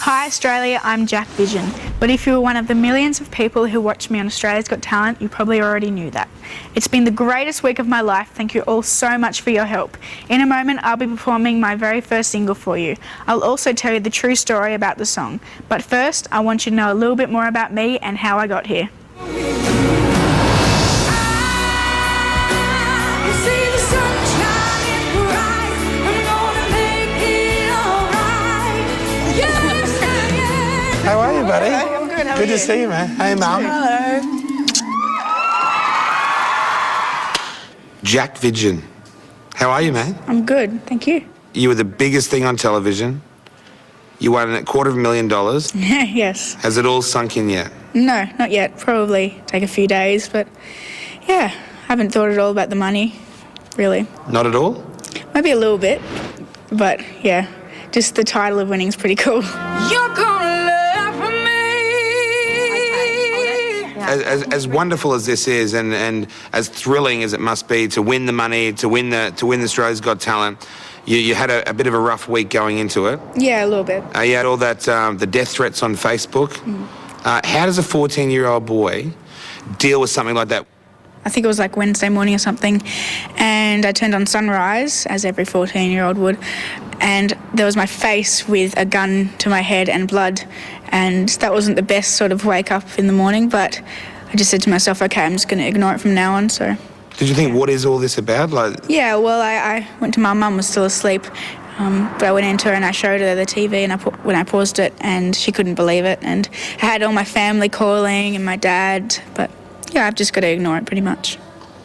Hi Australia, I'm Jack Vidgen, but if you were one of the millions of people who watch me on Australia's Got Talent, you probably already knew that. It's been the greatest week of my life. Thank you all so much for your help. In a moment, I'll be performing my very first single for you. I'll also tell you the true story about the song. But first, I want you to know a little bit more about me and how I got here. How are you, buddy? Hey, I'm good. How are Good you? to see you, man. Hey, Mum. Hello. Jack Vidgen. How are you, man? I'm good, thank you. You were the biggest thing on television. You won $250,000. Yes. Has it all sunk in yet? No, not yet. Probably take a few days, but yeah, haven't thought at all about the money, really. Not at all? Maybe a little bit, but yeah, just the title of winning's pretty cool. You're gonna love me. As wonderful as this is, and as thrilling as it must be to win the money, to win Australia's Got Talent, you had a bit of a rough week going into it. Yeah, a little bit. You had all that the death threats on Facebook. How does a 14-year-old boy deal with something like that? I think it was like Wednesday morning or something, and I turned on Sunrise, as every 14-year-old would, and there was my face with a gun to my head and blood, and that wasn't the best sort of wake up in the morning, but I just said to myself, okay, I'm just going to ignore it from now on, so. Did you think, what is all this about? Yeah, well, I went to my mum, was still asleep, but I went into her and I showed her the TV and when I paused it, and she couldn't believe it, and I had all my family calling and my dad, but yeah, I've just got to ignore it pretty much.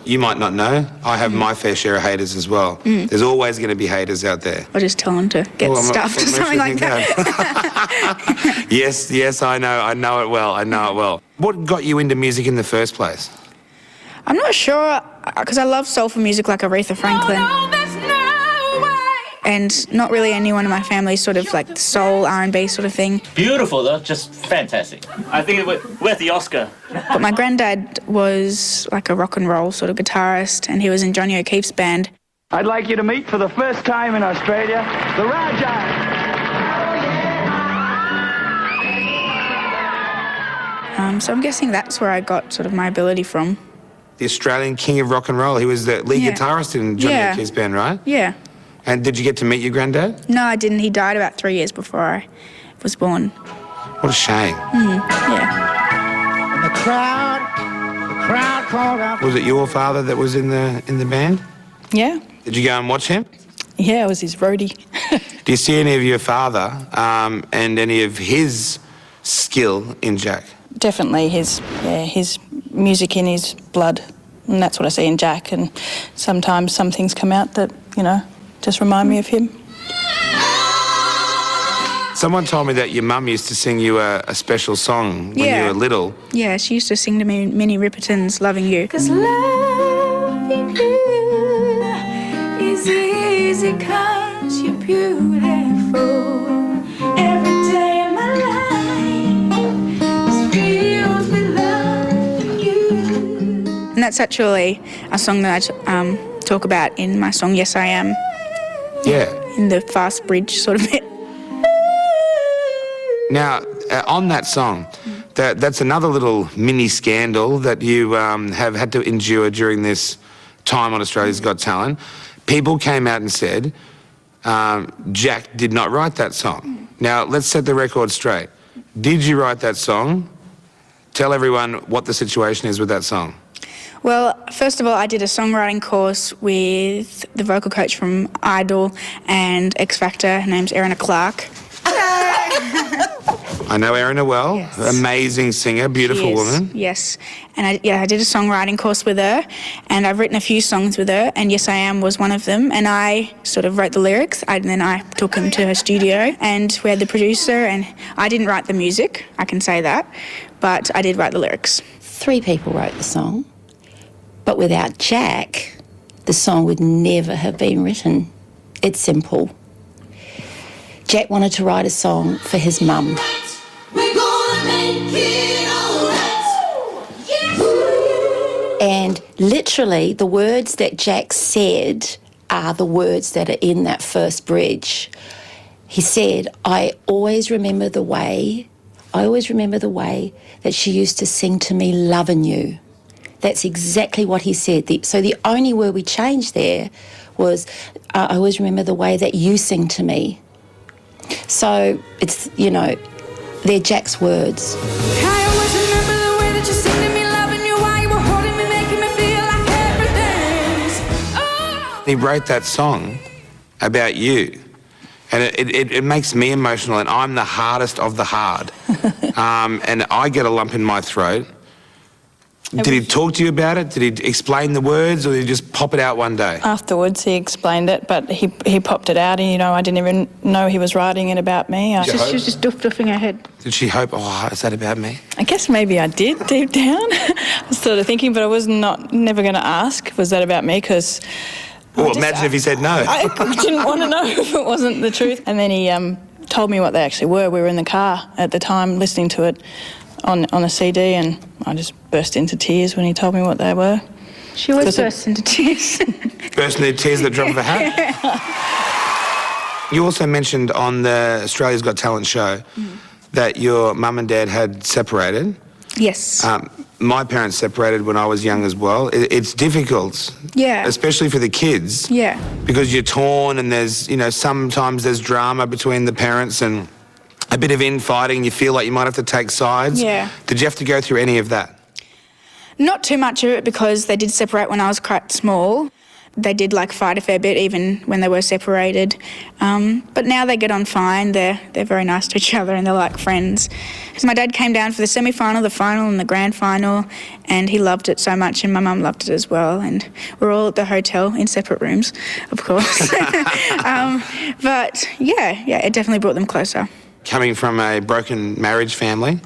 You might not know, I have my fair share of haters as well. There's always going to be haters out there. I'll just tell them to get stuffed or something like that. Yes, I know it well. What got you into music in the first place? I'm not sure, because I love soulful music like Aretha Franklin. No, there's no way. And not really anyone in my family sort of like soul, R&B sort of thing. Beautiful though, just fantastic. I think we're at the Oscar. But my granddad was like a rock and roll sort of guitarist, and he was in Johnny O'Keefe's band. I'd like you to meet for the first time in Australia, the Raja. So I'm guessing that's where I got sort of my ability from. The Australian king of rock and roll. He was the lead guitarist in Johnny O'Keefe's band, right? Yeah. And did you get to meet your granddad? No, I didn't. He died about 3 years before I was born. What a shame. Yeah. The crowd called out. Was it your father that was in the band? Yeah. Did you go and watch him? Yeah, I was his roadie. Do you see any of your father and any of his skill in Jack? Definitely his music in his blood, and that's what I see in Jack, and sometimes some things come out that, just remind me of him. Someone told me that your mum used to sing you a special song when you were little. Yeah, she used to sing to me Minnie Riperton's Loving You. 'Cause loving you is easy 'cause you're beautiful. Every day of my life is filled with loving you. And that's actually a song that I talk about in my song Yes I Am, Yeah. in the fast bridge sort of bit. Now, on that song, that's another little mini scandal that you have had to endure during this time on Australia's Got Talent. People came out and said Jack did not write that song. Now, let's set the record straight. Did you write that song? Tell everyone what the situation is with that song. Well, first of all, I did a songwriting course with the vocal coach from Idol and X Factor. Her name's Erin Clark. I know Erin well. Yes. Amazing singer, beautiful She is, woman. yes. And I did a songwriting course with her, and I've written a few songs with her, and Yes I Am was one of them, and I sort of wrote the lyrics, and then I took them to her studio, and we had the producer, and I didn't write the music, I can say that, but I did write the lyrics. 3 people wrote the song, but without Jack, the song would never have been written. It's simple. Jack wanted to write a song for his mum. We're gonna make it all right. Yes. And literally, the words that Jack said are the words that are in that first bridge. He said, I always remember the way that she used to sing to me, lovin' you. That's exactly what he said. So the only word we changed there was, I always remember the way that you sing to me. So it's, they're Jack's words. I always remember the way that you sing to me, loving you while you were holding me, making me feel like everything's. Oh. He wrote that song about you. And it makes me emotional, and I'm the hardest of the hard. And I get a lump in my throat. Did he talk to you about it? Did he explain the words, or did he just pop it out one day? Afterwards, he explained it, but he popped it out, and, I didn't even know he was writing it about me. She was just doofing her head. Did she hope, is that about me? I guess maybe I did, deep down. I was sort of thinking, but I was never going to ask, was that about me? Because... Well, imagine if he said no. I didn't want to know if it wasn't the truth. And then he told me what they actually were. We were in the car at the time listening to it on a CD, and I just burst into tears when he told me what they were. She always bursts into tears. Burst into tears at the drop of a hat? You also mentioned on the Australia's Got Talent show that your mum and dad had separated. Yes. My parents separated when I was young as well. It's difficult. Yeah. Especially for the kids. Yeah. Because you're torn, and there's, sometimes there's drama between the parents and a bit of infighting. You feel like you might have to take sides. Yeah. Did you have to go through any of that? Not too much of it, because they did separate when I was quite small. They did fight a fair bit even when they were separated. But now they get on fine. They're very nice to each other, and they're like friends. So my dad came down for the semi-final, the final and the grand final, and he loved it so much, and my mum loved it as well. And we're all at the hotel in separate rooms, of course. But yeah, it definitely brought them closer. Coming from a broken marriage family,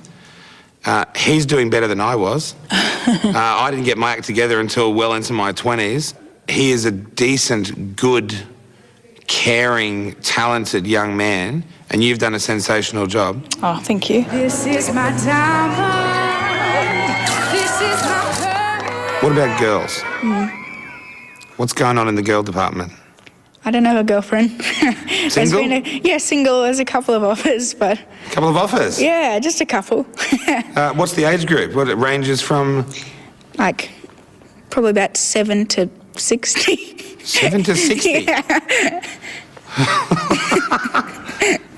he's doing better than I was. I didn't get my act together until well into my 20s. He is a decent, good, caring, talented young man, and you've done a sensational job. Oh, thank you. This is my time. This is my purpose. What about girls? What's going on in the girl department? I don't have a girlfriend. Single? Single. There's a couple of offers, but... A couple of offers? Yeah, just a couple. What's the age group? What it ranges from? Probably about 7 to 60. 7 to 60? Yeah.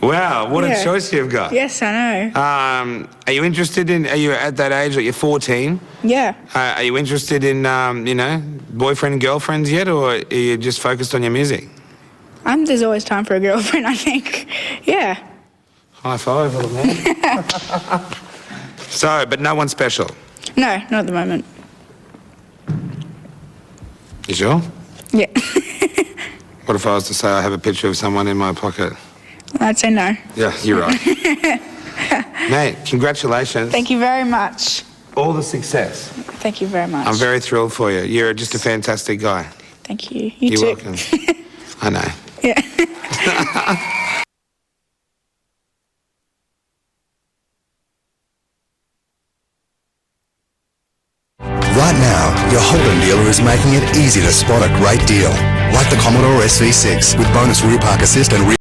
Wow, what a Yeah. choice you've got. Yes, I know. Are you interested in, are you at that age, you're 14? Yeah. Are you interested in, boyfriend and girlfriends yet, or are you just focused on your music? There's always time for a girlfriend, I think. Yeah. High five, little man. So, but no one special? No, not at the moment. You sure? Yeah. What if I was to say I have a picture of someone in my pocket? I'd say no. Yeah, you're right. Mate, congratulations. Thank you very much. All the success. Thank you very much. I'm very thrilled for you. You're just a fantastic guy. Thank you. You're too. welcome. I know. Yeah. Right now, your Holden dealer is making it easy to spot a great deal. Like the Commodore SV6 with bonus rear park assist and rear